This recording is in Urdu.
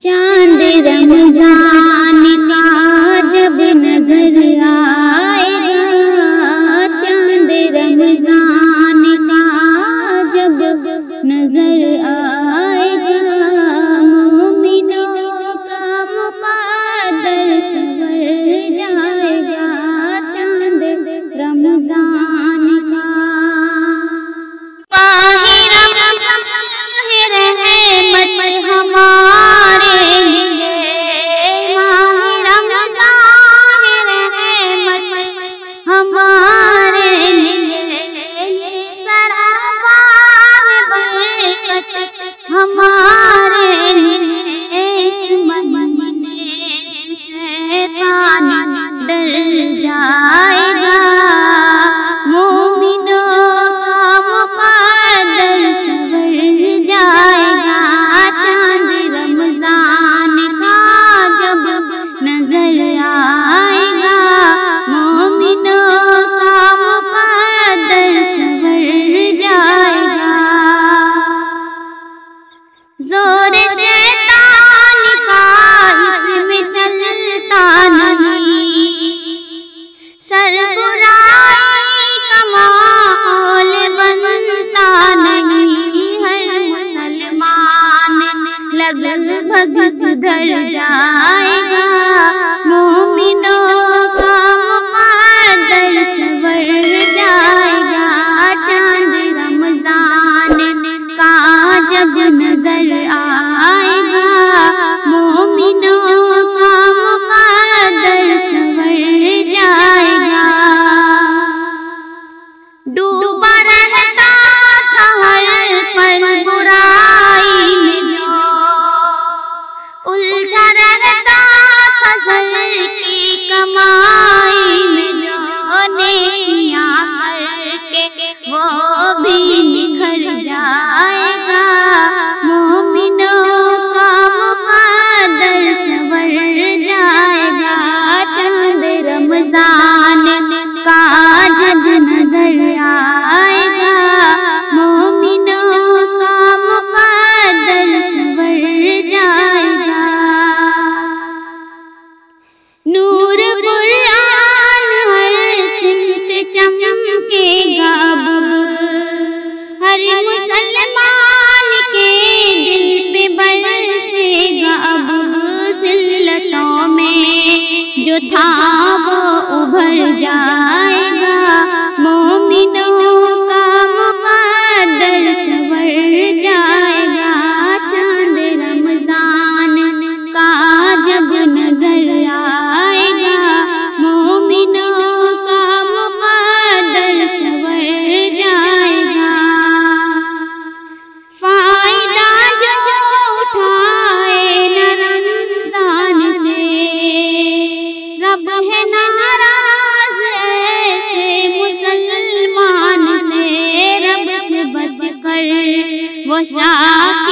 چاند رمضان کا جب نظر آئے گا، چاند رمضان کا جب نظر آئے گا، مومنوں کا مقدر سنور جائے گا، چاند رمضان کا۔ ڈر جائے گا، مومنوں کا مقدر سنور جائے گا، چاند رمضان کا جب نظر آئے گا، مومنوں کا مقدر سنور جائے گا۔ زور شیطان کا اس میں چلتا نہیں، شر برائی کا ماحول بنتا نہیں، ہر مسلمان لگ بھگ سدھر جائے گا، مومنوں کا مقدر سنور جائے گا، چاند رمضان کا جب نظر آئے گا، مومنوں کا مقدر سنور جائے گا۔ ڈوبا رہتا تھا ہر پل برائی میں جو، الجھا رہتا تھا زر کی کمائی میں جو، نیکیاں کر کے وہ بھی نکھر جائے گا، مومنوں کا مقدر سنور جائے گا، چاند رمضان کا جب نظر آئے گا، مومنوں کا مقدر سنور جائے گا۔ نور قرآن ہر سمت چمکے گا، ہر مسلمان کے دل پہ برسے گا، اب ذلتوں میں جو تھا وہ ابھر جائے گا، مومنوں کا مقدر سنور جائے گا، چاند رمضان کا جب نظر آئے گا، مومنوں کا مقدر سنور جائے گا۔ فائدہ جو اٹھائے نہ رمضان سے، رب ہے ناراض ایسے مسلمان سے، رب سے بچ کر وہ شاکر